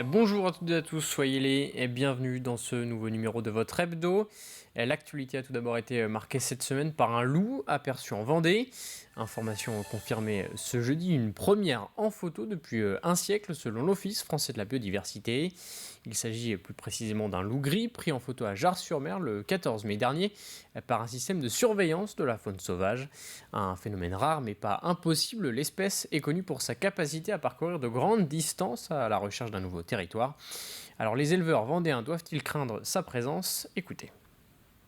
Bonjour à toutes et à tous, soyez les bienvenus dans ce nouveau numéro de votre hebdo. L'actualité a tout d'abord été marquée cette semaine par un loup aperçu en Vendée. Information confirmée ce jeudi, une première en photo depuis un siècle selon l'Office français de la biodiversité. Il s'agit plus précisément d'un loup gris pris en photo à Jars-sur-Mer le 14 mai dernier par un système de surveillance de la faune sauvage. Un phénomène rare mais pas impossible, l'espèce est connue pour sa capacité à parcourir de grandes distances à la recherche d'un nouveau territoire. Alors les éleveurs vendéens doivent-ils craindre sa présence? Écoutez.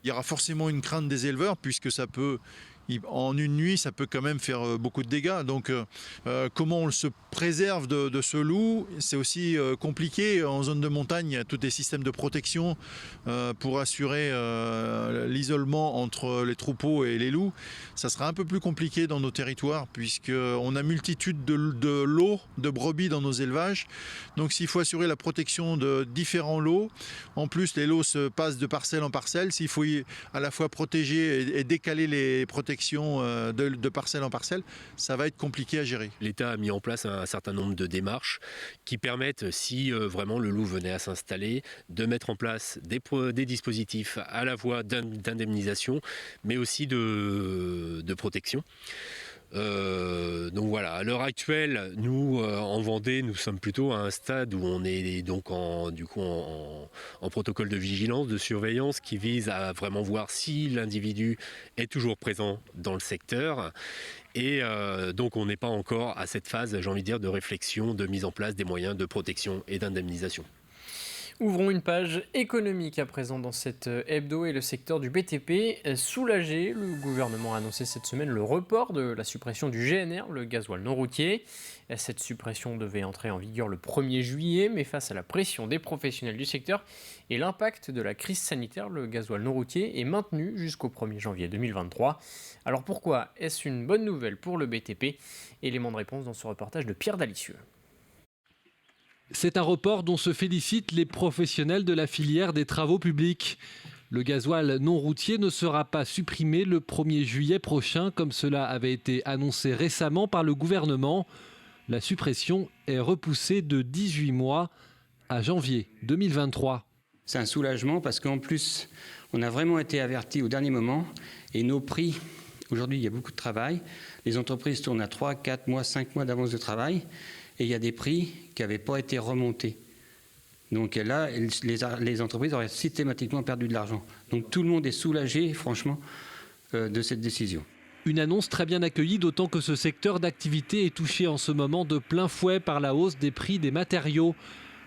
Il y aura forcément une crainte des éleveurs puisque en une nuit, ça peut quand même faire beaucoup de dégâts. Donc comment on se préserve de ce loup, c'est aussi compliqué. En zone de montagne, il y a tous des systèmes de protection pour assurer l'isolement entre les troupeaux et les loups. Ça sera un peu plus compliqué dans nos territoires puisqu'on a multitude de lots de brebis dans nos élevages. Donc s'il faut assurer la protection de différents lots, en plus les lots se passent de parcelle en parcelle, s'il faut à la fois protéger et décaler les protections de parcelle en parcelle, ça va être compliqué à gérer. L'État a mis en place un certain nombre de démarches qui permettent, si vraiment le loup venait à s'installer, de mettre en place des dispositifs à la fois d'indemnisation, mais aussi de protection. Donc voilà, à l'heure actuelle, nous en Vendée, nous sommes plutôt à un stade où on est donc en protocole de vigilance, de surveillance qui vise à vraiment voir si l'individu est toujours présent dans le secteur. Et donc on n'est pas encore à cette phase, j'ai envie de dire, de réflexion, de mise en place des moyens de protection et d'indemnisation. Ouvrons une page économique à présent dans cette hebdo et le secteur du BTP. Soulagé, le gouvernement a annoncé cette semaine le report de la suppression du GNR, le gasoil non routier. Cette suppression devait entrer en vigueur le 1er juillet, mais face à la pression des professionnels du secteur et l'impact de la crise sanitaire, le gasoil non routier est maintenu jusqu'au 1er janvier 2023. Alors pourquoi est-ce une bonne nouvelle pour le BTP? Élément de réponse dans ce reportage de Pierre Dalicieux. C'est un report dont se félicitent les professionnels de la filière des travaux publics. Le gasoil non routier ne sera pas supprimé le 1er juillet prochain, comme cela avait été annoncé récemment par le gouvernement. La suppression est repoussée de 18 mois à janvier 2023. C'est un soulagement parce qu'en plus, on a vraiment été avertis au dernier moment et nos prix, aujourd'hui il y a beaucoup de travail, les entreprises tournent à 3, 4 mois, 5 mois d'avance de travail. Et il y a des prix qui n'avaient pas été remontés. Donc là, les entreprises auraient systématiquement perdu de l'argent. Donc tout le monde est soulagé, franchement, de cette décision. Une annonce très bien accueillie, d'autant que ce secteur d'activité est touché en ce moment de plein fouet par la hausse des prix des matériaux.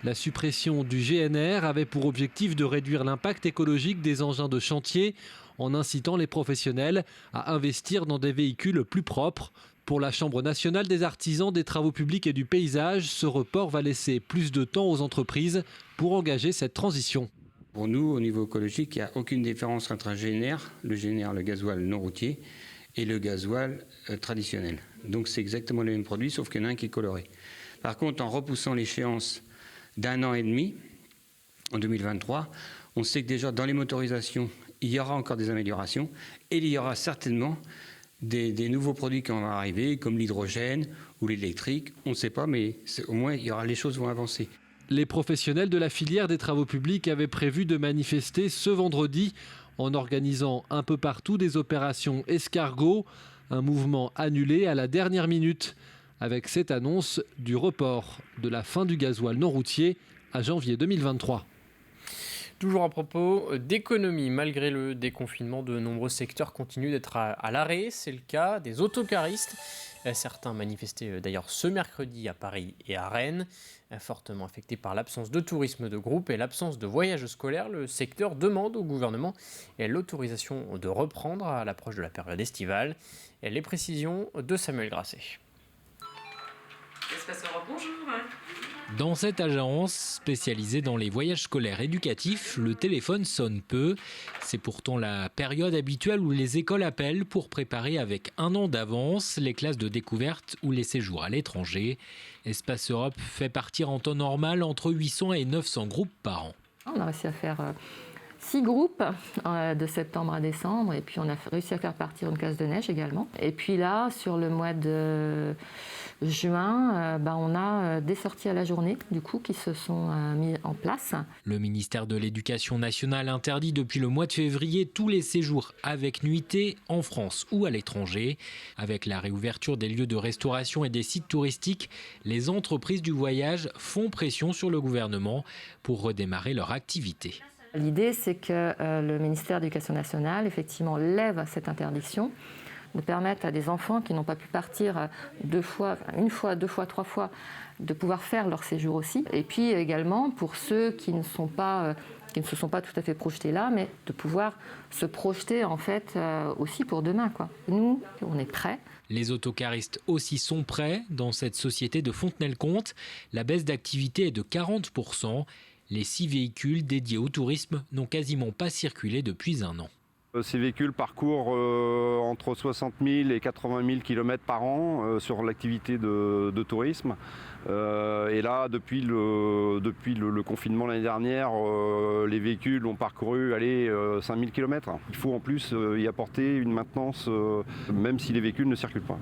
La suppression du GNR avait pour objectif de réduire l'impact écologique des engins de chantier en incitant les professionnels à investir dans des véhicules plus propres. Pour la Chambre nationale des artisans, des travaux publics et du paysage, ce report va laisser plus de temps aux entreprises pour engager cette transition. Pour nous, au niveau écologique, il n'y a aucune différence entre un GNR, le gasoil non routier, et le gasoil traditionnel. Donc c'est exactement le même produit, sauf qu'il y en a un qui est coloré. Par contre, en repoussant l'échéance d'1 an et demi, en 2023, on sait que déjà dans les motorisations, il y aura encore des améliorations, et il y aura certainement des nouveaux produits qui vont arriver, comme l'hydrogène ou l'électrique, on ne sait pas, mais au moins les choses vont avancer. Les professionnels de la filière des travaux publics avaient prévu de manifester ce vendredi en organisant un peu partout des opérations escargots, un mouvement annulé à la dernière minute, avec cette annonce du report de la fin du gasoil non routier à janvier 2023. Toujours à propos d'économie, malgré le déconfinement, de nombreux secteurs continuent d'être à l'arrêt. C'est le cas des autocaristes. Certains manifestaient d'ailleurs ce mercredi à Paris et à Rennes. Fortement affecté par l'absence de tourisme de groupe et l'absence de voyages scolaires, le secteur demande au gouvernement l'autorisation de reprendre à l'approche de la période estivale. Les précisions de Samuel Grasset. Espace Europe, bonjour. Dans cette agence spécialisée dans les voyages scolaires éducatifs, le téléphone sonne peu. C'est pourtant la période habituelle où les écoles appellent pour préparer avec un an d'avance les classes de découverte ou les séjours à l'étranger. Espace Europe fait partir en temps normal entre 800 et 900 groupes par an. On a réussi à faire 6 groupes de septembre à décembre, et puis on a réussi à faire partir une classe de neige également. Et puis là, sur le mois de juin, on a des sorties à la journée du coup qui se sont mis en place. Le ministère de l'Éducation nationale interdit depuis le mois de février tous les séjours avec nuitée en France ou à l'étranger. Avec la réouverture des lieux de restauration et des sites touristiques, les entreprises du voyage font pression sur le gouvernement pour redémarrer leur activité. L'idée, c'est que le ministère de l'Éducation nationale, effectivement, lève cette interdiction, de permettre à des enfants qui n'ont pas pu partir une fois, 2 fois, 3 fois, de pouvoir faire leur séjour aussi. Et puis également, pour ceux qui ne se sont pas tout à fait projetés là, mais de pouvoir se projeter en fait aussi pour demain, quoi. Nous, on est prêts. Les autocaristes aussi sont prêts. Dans cette société de Fontenay-le-Comte, la baisse d'activité est de 40%. Les 6 véhicules dédiés au tourisme n'ont quasiment pas circulé depuis un an. Ces véhicules parcourent entre 60 000 et 80 000 km par an sur l'activité de tourisme. Et là, depuis le confinement l'année dernière, les véhicules ont parcouru 5 000 km. Il faut en plus y apporter une maintenance, même si les véhicules ne circulent pas.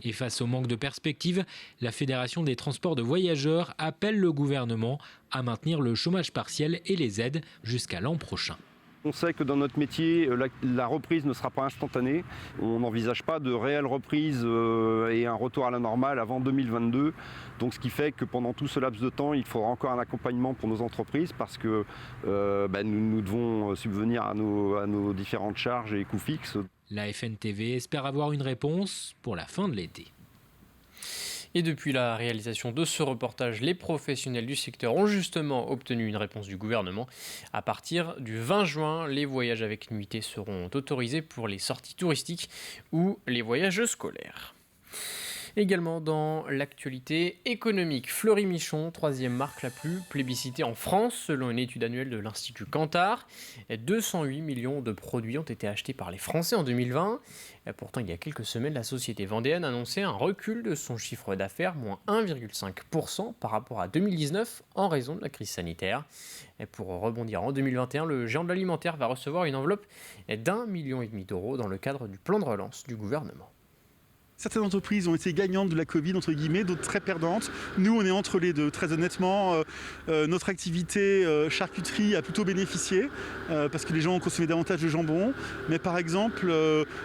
Et face au manque de perspective, la Fédération des transports de voyageurs appelle le gouvernement à maintenir le chômage partiel et les aides jusqu'à l'an prochain. On sait que dans notre métier, la reprise ne sera pas instantanée. On n'envisage pas de réelle reprise et un retour à la normale avant 2022. Donc ce qui fait que pendant tout ce laps de temps, il faudra encore un accompagnement pour nos entreprises parce que nous devons subvenir à nos différentes charges et coûts fixes. La FNTV espère avoir une réponse pour la fin de l'été. Et depuis la réalisation de ce reportage, les professionnels du secteur ont justement obtenu une réponse du gouvernement. À partir du 20 juin, les voyages avec nuitée seront autorisés pour les sorties touristiques ou les voyages scolaires. Également dans l'actualité économique, Fleury-Michon, 3e marque la plus plébiscitée en France selon une étude annuelle de l'Institut Kantar. 208 millions de produits ont été achetés par les Français en 2020. Pourtant, il y a quelques semaines, la société vendéenne annonçait un recul de son chiffre d'affaires, moins 1,5% par rapport à 2019 en raison de la crise sanitaire. Et pour rebondir en 2021, le géant de l'alimentaire va recevoir une enveloppe d'1,5 million d'euros dans le cadre du plan de relance du gouvernement. Certaines entreprises ont été gagnantes de la Covid, entre guillemets, d'autres très perdantes. Nous, on est entre les deux. Très honnêtement, notre activité charcuterie a plutôt bénéficié parce que les gens ont consommé davantage de jambon. Mais par exemple,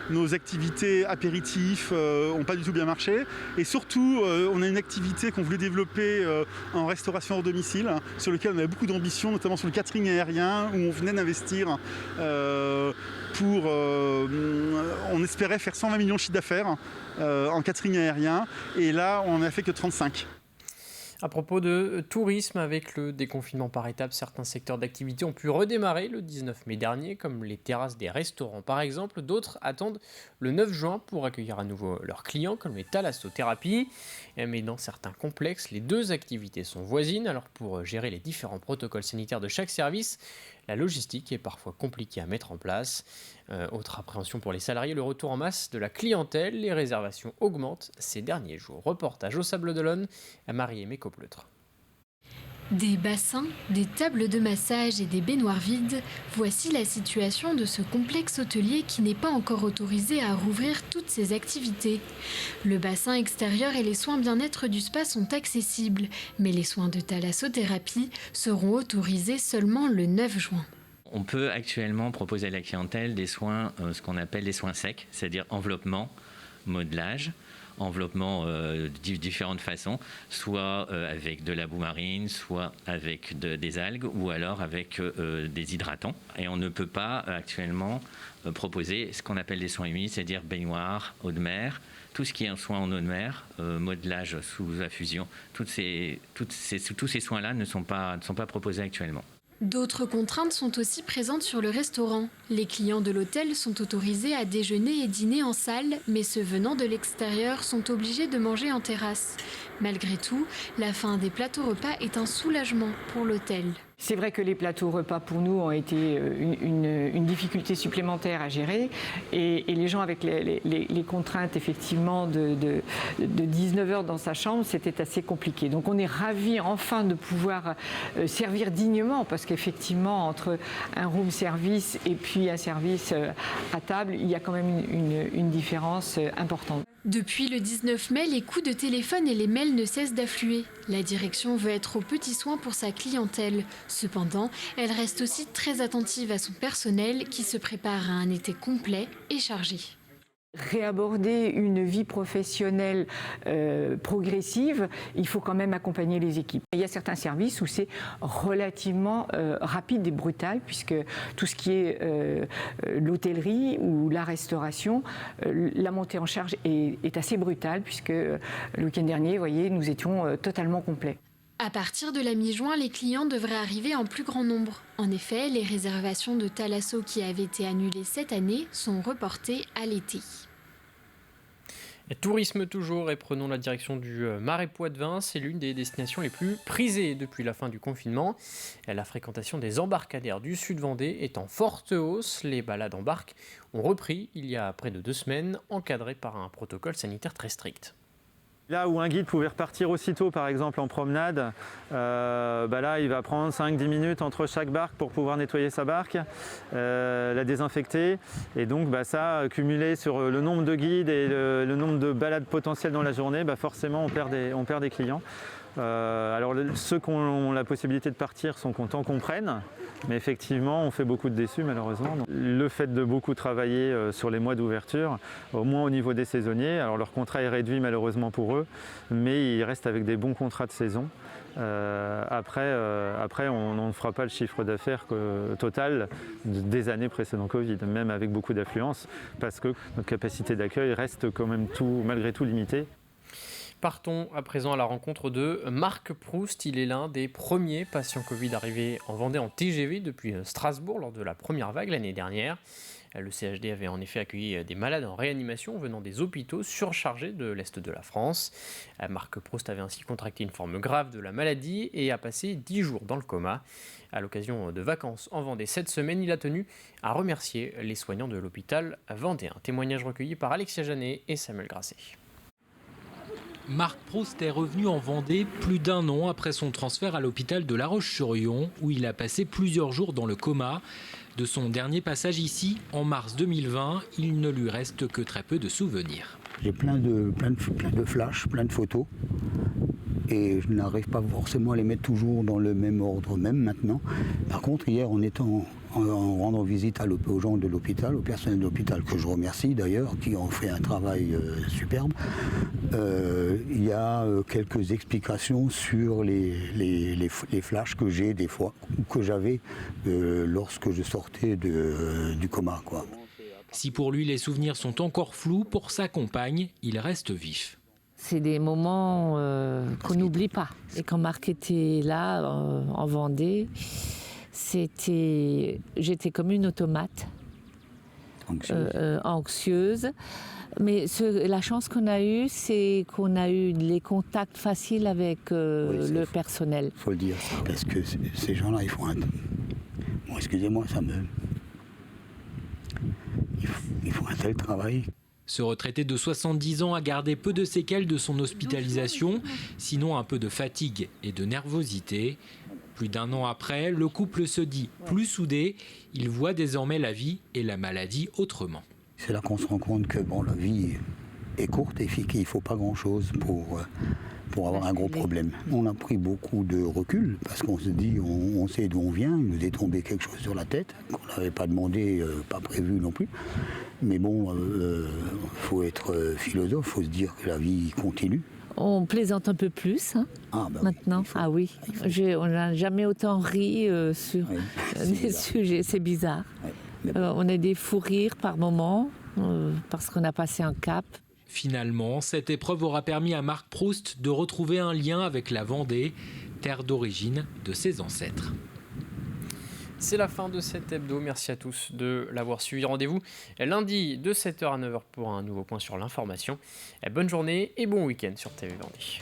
nos activités apéritifs n'ont pas du tout bien marché. Et surtout, on a une activité qu'on voulait développer en restauration hors domicile, sur lequel on avait beaucoup d'ambition, notamment sur le catering aérien, où on venait d'investir on espérait faire 120 millions de chiffre d'affaires en catering aérien, et là on n'a fait que 35. À propos de tourisme, avec le déconfinement par étapes, certains secteurs d'activité ont pu redémarrer le 19 mai dernier, comme les terrasses des restaurants par exemple. D'autres attendent le 9 juin pour accueillir à nouveau leurs clients, comme les thalassothérapies. Mais dans certains complexes, les deux activités sont voisines. Alors pour gérer les différents protocoles sanitaires de chaque service, la logistique est parfois compliquée à mettre en place. Autre appréhension pour les salariés, le retour en masse de la clientèle. Les réservations augmentent ces derniers jours. Reportage au Sable d'Olonne, à Marie-Aimée Copleutre. Des bassins, des tables de massage et des baignoires vides, voici la situation de ce complexe hôtelier qui n'est pas encore autorisé à rouvrir toutes ses activités. Le bassin extérieur et les soins bien-être du spa sont accessibles, mais les soins de thalassothérapie seront autorisés seulement le 9 juin. On peut actuellement proposer à la clientèle des soins, ce qu'on appelle les soins secs, c'est-à-dire enveloppement, modelage, enveloppement de différentes façons, soit avec de la boue marine, soit avec des algues, ou alors avec des hydratants. Et on ne peut pas actuellement proposer ce qu'on appelle des soins humides, c'est-à-dire baignoire, eau de mer, tout ce qui est un soin en eau de mer, modelage sous infusion, tous ces soins-là ne sont pas proposés actuellement. D'autres contraintes sont aussi présentes sur le restaurant. Les clients de l'hôtel sont autorisés à déjeuner et dîner en salle, mais ceux venant de l'extérieur sont obligés de manger en terrasse. Malgré tout, la fin des plateaux repas est un soulagement pour l'hôtel. C'est vrai que les plateaux repas pour nous ont été une difficulté supplémentaire à gérer et les gens avec les contraintes effectivement de 19h dans sa chambre, c'était assez compliqué. Donc on est ravis enfin de pouvoir servir dignement parce qu'effectivement entre un room service et puis un service à table, il y a quand même une différence importante. Depuis le 19 mai, les coups de téléphone et les mails ne cessent d'affluer. La direction veut être aux petits soins pour sa clientèle. Cependant, elle reste aussi très attentive à son personnel qui se prépare à un été complet et chargé. Réaborder une vie professionnelle progressive, il faut quand même accompagner les équipes. Il y a certains services où c'est relativement rapide et brutal, puisque tout ce qui est l'hôtellerie ou la restauration, la montée en charge est assez brutale, puisque le week-end dernier, vous voyez, nous étions totalement complets. À partir de la mi-juin, les clients devraient arriver en plus grand nombre. En effet, les réservations de Thalasso qui avaient été annulées cette année sont reportées à l'été. Et tourisme toujours, et prenons la direction du Marais Poitevin. C'est l'une des destinations les plus prisées depuis la fin du confinement. La fréquentation des embarcadères du sud Vendée est en forte hausse. Les balades en barque ont repris il y a près de 2 semaines, encadrées par un protocole sanitaire très strict. Là où un guide pouvait repartir aussitôt, par exemple en promenade, là il va prendre 5-10 minutes entre chaque barque pour pouvoir nettoyer sa barque, la désinfecter. Et donc ça, cumulé sur le nombre de guides et le nombre de balades potentielles dans la journée, forcément on perd des clients. Alors ceux qui ont la possibilité de partir sont contents qu'on prenne, mais effectivement on fait beaucoup de déçus malheureusement. Le fait de beaucoup travailler sur les mois d'ouverture, au moins au niveau des saisonniers, alors leur contrat est réduit malheureusement pour eux, mais ils restent avec des bons contrats de saison. Après on ne fera pas le chiffre d'affaires total des années précédant Covid, même avec beaucoup d'affluence, parce que notre capacité d'accueil reste quand même malgré tout limitée. Partons à présent à la rencontre de Marc Proust. Il est l'un des premiers patients Covid arrivés en Vendée en TGV depuis Strasbourg lors de la première vague l'année dernière. Le CHD avait en effet accueilli des malades en réanimation venant des hôpitaux surchargés de l'Est de la France. Marc Proust avait ainsi contracté une forme grave de la maladie et a passé 10 jours dans le coma. À l'occasion de vacances en Vendée cette semaine, il a tenu à remercier les soignants de l'hôpital vendéen. Témoignage recueilli par Alexia Janet et Samuel Grasset. Marc Proust est revenu en Vendée plus d'1 an après son transfert à l'hôpital de La Roche-sur-Yon, où il a passé plusieurs jours dans le coma. De son dernier passage ici, en mars 2020, il ne lui reste que très peu de souvenirs. J'ai plein de flashs, plein de photos. Et je n'arrive pas forcément à les mettre toujours dans le même ordre, même maintenant. Par contre, hier, en rendant visite aux gens de l'hôpital, au personnel de l'hôpital, que je remercie d'ailleurs, qui ont fait un travail superbe, il y a quelques explications sur les flashs que j'ai des fois, ou que j'avais lorsque je sortais du coma, quoi. Si pour lui les souvenirs sont encore flous, pour sa compagne, il reste vif. C'est des moments qu'on n'oublie pas. Et quand Marc était là, en Vendée, j'étais comme une automate, anxieuse. Mais la chance qu'on a eue, c'est qu'on a eu les contacts faciles avec le personnel. Il faut le dire, parce que ces gens-là, ils font un... Bon, excusez-moi, ils font un tel travail. Ce retraité de 70 ans a gardé peu de séquelles de son hospitalisation, sinon un peu de fatigue et de nervosité. Plus d'1 an après, le couple se dit plus soudé. Il voit désormais la vie et la maladie autrement. C'est là qu'on se rend compte que la vie est courte et qu'il ne faut pas grand-chose pour avoir un gros problème. On a pris beaucoup de recul parce qu'on se dit, on sait d'où on vient, il nous est tombé quelque chose sur la tête qu'on n'avait pas demandé, pas prévu non plus. Mais bon, faut être philosophe, faut se dire que la vie continue. On plaisante un peu plus maintenant. Oui. On n'a jamais autant ri sur des sujets, c'est bizarre. On a des fous rires par moments parce qu'on a passé un cap. Finalement, cette épreuve aura permis à Marc Proust de retrouver un lien avec la Vendée, terre d'origine de ses ancêtres. C'est la fin de cet hebdo. Merci à tous de l'avoir suivi. Rendez-vous lundi de 7h à 9h pour un nouveau point sur l'information. Bonne journée et bon week-end sur TV Vendée.